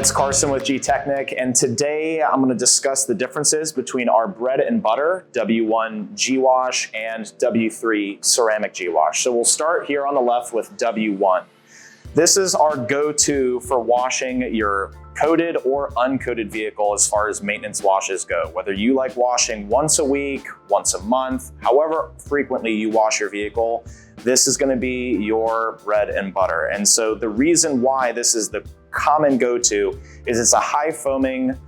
it's Carson with Gtechniq, and today I'm going to discuss the differences between our bread and butter W1 GWash and W3 Ceramic GWash. So we'll start here on the left with W1. This is our go-to for washing your coated or uncoated vehicle as far as maintenance washes go. Whether you like washing once a week, once a month, however frequently you wash your vehicle, this is going to be your bread and butter. And so the reason why this is the common go-to is it's a high foaming,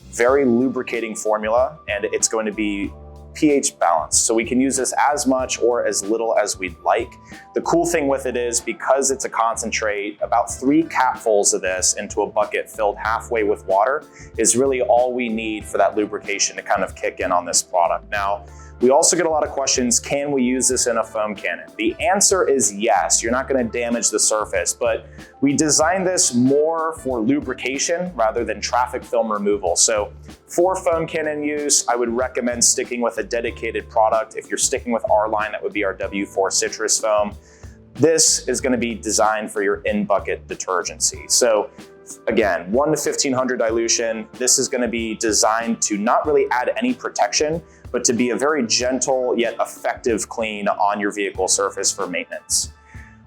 very lubricating formula, and it's going to be pH balanced. So we can use this as much or as little as we'd like. The cool thing with it is because it's a concentrate, about 3 capfuls of this into a bucket filled halfway with water is really all we need for that lubrication to kind of kick in on this product. Now, we also get a lot of questions, can we use this in a foam cannon? The answer is yes. You're not going to damage the surface, but we designed this more for lubrication rather than traffic film removal. So for foam cannon use, I would recommend sticking with a dedicated product. If you're sticking with our line, that would be our W4 citrus foam. This is going to be designed for your in-bucket detergency. So again, 1 to 1500 dilution. This is going to be designed to not really add any protection, but to be a very gentle yet effective clean on your vehicle surface for maintenance.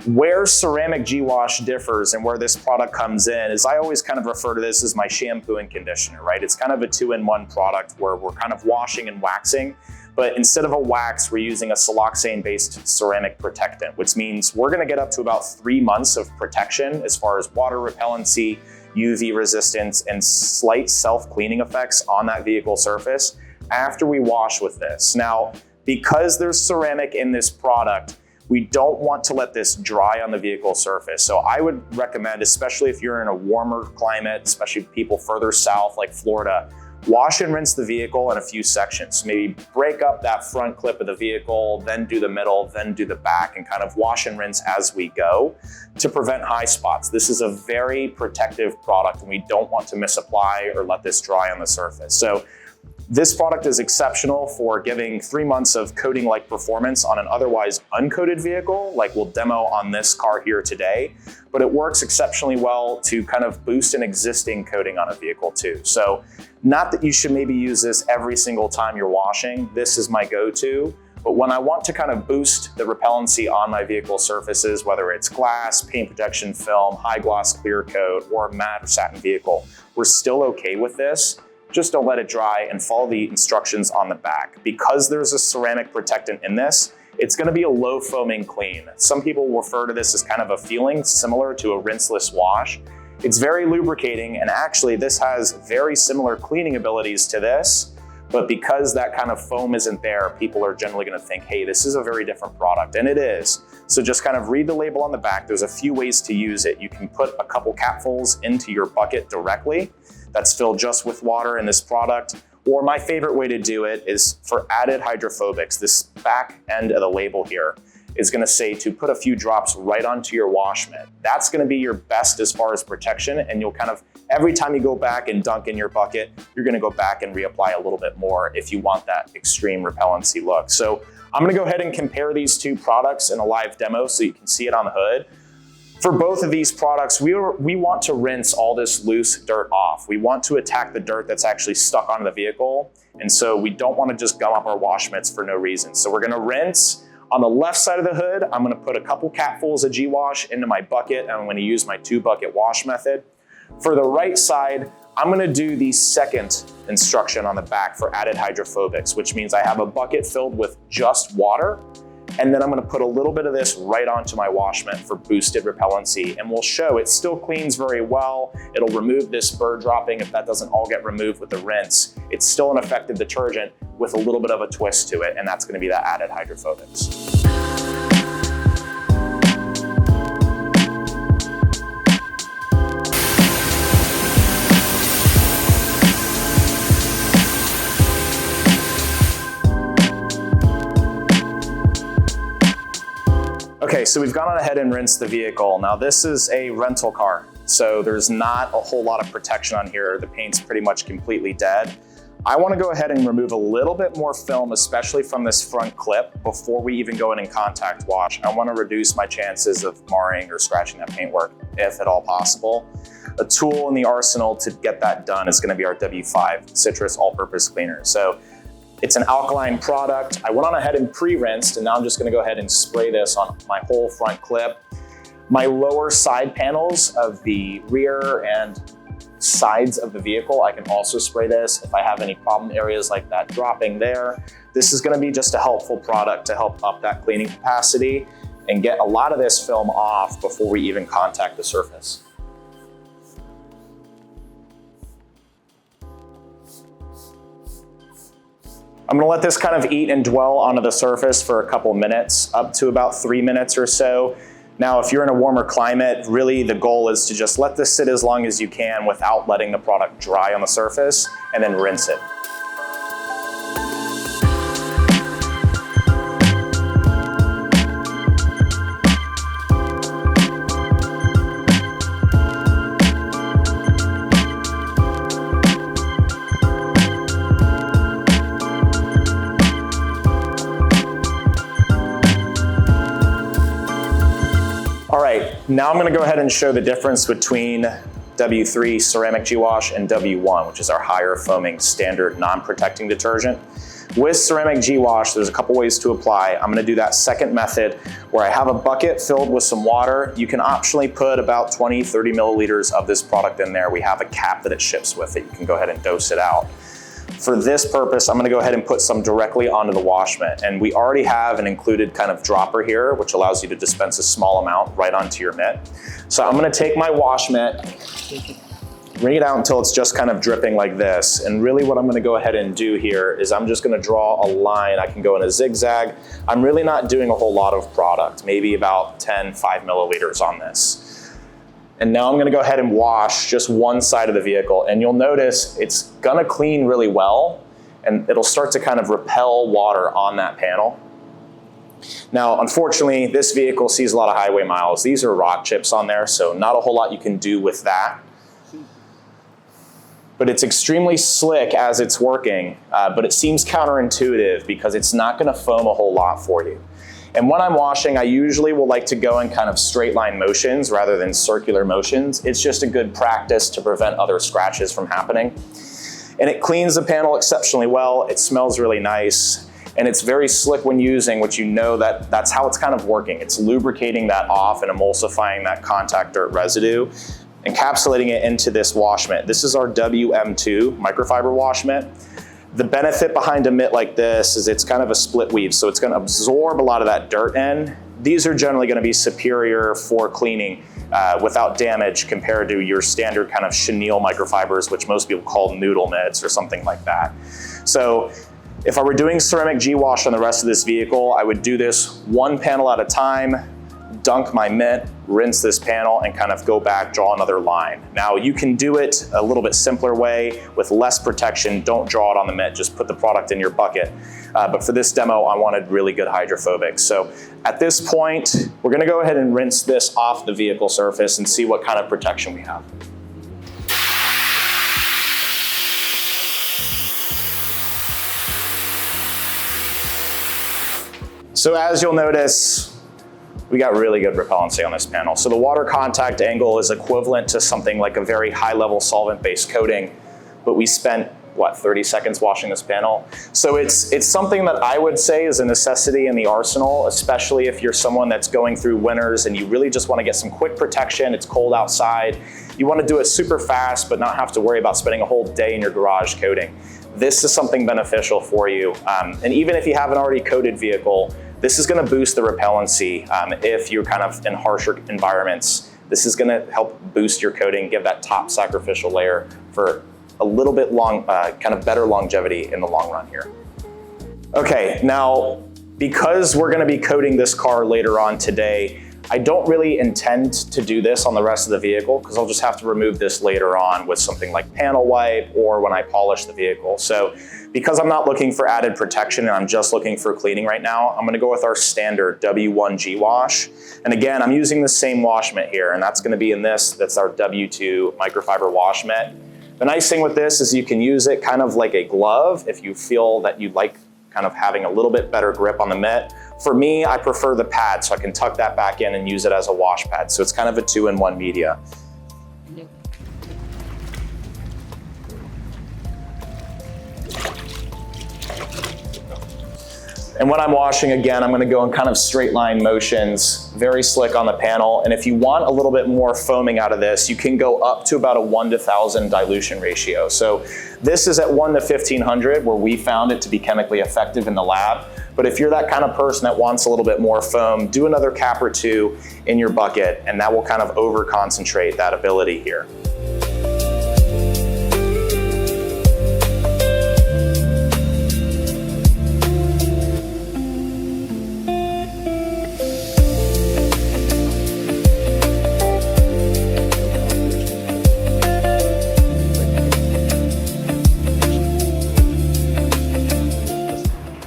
Where ceramic GWash differs and where this product comes in is I always kind of refer to this as my shampoo and conditioner, right? It's kind of a 2-in-1 product where we're kind of washing and waxing, but instead of a wax, we're using a siloxane-based ceramic protectant, which means we're gonna get up to about 3 months of protection as far as water repellency, UV resistance, and slight self-cleaning effects on that vehicle surface after we wash with this. Now, because there's ceramic in this product, we don't want to let this dry on the vehicle surface. So I would recommend, especially if you're in a warmer climate, especially people further south like Florida, wash and rinse the vehicle in a few sections. Maybe break up that front clip of the vehicle, then do the middle, then do the back, and kind of wash and rinse as we go to prevent high spots. This is a very protective product and we don't want to misapply or let this dry on the surface. So this product is exceptional for giving 3 months of coating-like performance on an otherwise uncoated vehicle, like we'll demo on this car here today, but it works exceptionally well to kind of boost an existing coating on a vehicle too. So not that you should maybe use this every single time you're washing, this is my go-to, but when I want to kind of boost the repellency on my vehicle surfaces, whether it's glass, paint protection film, high gloss clear coat, or matte or satin vehicle, we're still okay with this. Just don't let it dry and follow the instructions on the back. Because there's a ceramic protectant in this, it's going to be a low foaming clean. Some people refer to this as kind of a feeling similar to a rinseless wash. It's very lubricating, and actually this has very similar cleaning abilities to this, but because that kind of foam isn't there, people are generally going to think, hey, this is a very different product, and it is. So just kind of read the label on the back. There's a few ways to use it. You can put a couple capfuls into your bucket directly. That's filled just with water in this product. Or my favorite way to do it is for added hydrophobics. This back end of the label here is gonna say to put a few drops right onto your wash mitt. That's gonna be your best as far as protection, and you'll kind of, every time you go back and dunk in your bucket, you're gonna go back and reapply a little bit more if you want that extreme repellency look. So I'm gonna go ahead and compare these two products in a live demo so you can see it on the hood. For both of these products, we want to rinse all this loose dirt off. We want to attack the dirt that's actually stuck onto the vehicle. And so we don't want to just gum up our wash mitts for no reason. So we're gonna rinse. On the left side of the hood, I'm gonna put a couple capfuls of GWash into my bucket, and I'm gonna use my 2-bucket wash method. For the right side, I'm gonna do the second instruction on the back for added hydrophobics, which means I have a bucket filled with just water, and then I'm gonna put a little bit of this right onto my wash mitt for boosted repellency. And we'll show it still cleans very well. It'll remove this bird dropping if that doesn't all get removed with the rinse. It's still an effective detergent with a little bit of a twist to it, and that's gonna be that added hydrophobics. Okay, so we've gone on ahead and rinsed the vehicle. Now this is a rental car, so there's not a whole lot of protection on here. The paint's pretty much completely dead. I wanna go ahead and remove a little bit more film, especially from this front clip, before we even go in and contact wash. I wanna reduce my chances of marring or scratching that paintwork, if at all possible. a tool in the arsenal to get that done is gonna be our W5 Citrus All-Purpose Cleaner. So it's an alkaline product. I went on ahead and pre-rinsed, and now I'm just gonna go ahead and spray this on my whole front clip. My lower side panels of the rear and sides of the vehicle, I can also spray this if I have any problem areas like that dropping there. This is gonna be just a helpful product to help up that cleaning capacity and get a lot of this film off before we even contact the surface. I'm gonna let this kind of eat and dwell onto the surface for a couple minutes, up to about 3 minutes or so. Now, if you're in a warmer climate, really the goal is to just let this sit as long as you can without letting the product dry on the surface, and then rinse it. All right, now I'm gonna go ahead and show the difference between W3 Ceramic GWash and W1, which is our higher foaming standard non-protecting detergent. With Ceramic GWash, there's a couple ways to apply. I'm gonna do that second method where I have a bucket filled with some water. You can optionally put about 20, 30 milliliters of this product in there. We have a cap that it ships with it. You can go ahead and dose it out. For this purpose, I'm gonna go ahead and put some directly onto the wash mitt. And we already have an included kind of dropper here, which allows you to dispense a small amount right onto your mitt. So I'm gonna take my wash mitt, wring it out until it's just kind of dripping like this. And really what I'm gonna go ahead and do here is I'm just gonna draw a line. I can go in a zigzag. I'm really not doing a whole lot of product, maybe about 10, 5 milliliters on this. And now I'm gonna go ahead and wash just one side of the vehicle. And you'll notice it's gonna clean really well, and it'll start to kind of repel water on that panel. Now, unfortunately, this vehicle sees a lot of highway miles. These are rock chips on there, so not a whole lot you can do with that. But it's extremely slick as it's working, but it seems counterintuitive because it's not gonna foam a whole lot for you. And when I'm washing, I usually will like to go in kind of straight line motions rather than circular motions. It's just a good practice to prevent other scratches from happening. And it cleans the panel exceptionally well. It smells really nice. And it's very slick when using, which you know that's how it's kind of working. It's lubricating that off and emulsifying that contact dirt residue, encapsulating it into this wash mitt. This is our WM2 microfiber wash mitt. The benefit behind a mitt like this is it's kind of a split weave, so it's gonna absorb a lot of that dirt in. These are generally gonna be superior for cleaning without damage compared to your standard kind of chenille microfibers, which most people call noodle mitts or something like that. So if I were doing Ceramic GWash on the rest of this vehicle, I would do this one panel at a time, dunk my mitt, rinse this panel, and kind of go back, draw another line. Now you can do it a little bit simpler way with less protection. Don't draw it on the mitt, just put the product in your bucket. But for this demo, I wanted really good hydrophobic. So at this point, we're gonna go ahead and rinse this off the vehicle surface and see what kind of protection we have. So as you'll notice, we got really good repellency on this panel. So the water contact angle is equivalent to something like a very high level solvent-based coating, but we spent, what, 30 seconds washing this panel? So it's something that I would say is a necessity in the arsenal, especially if you're someone that's going through winters and you really just wanna get some quick protection, it's cold outside. You wanna do it super fast, but not have to worry about spending a whole day in your garage coating. This is something beneficial for you. And even if you have an already coated vehicle, this is gonna boost the repellency if you're kind of in harsher environments. This is gonna help boost your coating, give that top sacrificial layer for a little bit kind of better longevity in the long run here. Okay, now, because we're gonna be coating this car later on today, I don't really intend to do this on the rest of the vehicle because I'll just have to remove this later on with something like panel wipe or when I polish the vehicle. So because I'm not looking for added protection and I'm just looking for cleaning right now, I'm gonna go with our standard W1 GWash. And again, I'm using the same wash mitt here, and that's gonna be in this, that's our W2 microfiber wash mitt. The nice thing with this is you can use it kind of like a glove if you feel that you like kind of having a little bit better grip on the mitt. For me, I prefer the pad, so I can tuck that back in and use it as a wash pad. So it's kind of a 2-in-1 media. And when I'm washing again, I'm gonna go in kind of straight line motions, very slick on the panel. And if you want a little bit more foaming out of this, you can go up to about a 1 to 1,000 dilution ratio. So this is at 1 to 1,500 where we found it to be chemically effective in the lab. But if you're that kind of person that wants a little bit more foam, do another cap or two in your bucket, and that will kind of over concentrate that ability here.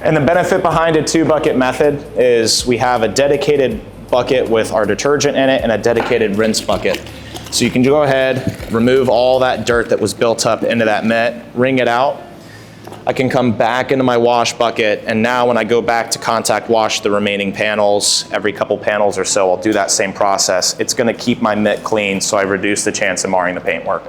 And the benefit behind a 2-bucket method is we have a dedicated bucket with our detergent in it and a dedicated rinse bucket. So you can go ahead, remove all that dirt that was built up into that mitt, wring it out. I can come back into my wash bucket, and now when I go back to contact wash the remaining panels, every couple panels or so, I'll do that same process. It's gonna keep my mitt clean, so I reduce the chance of marring the paintwork.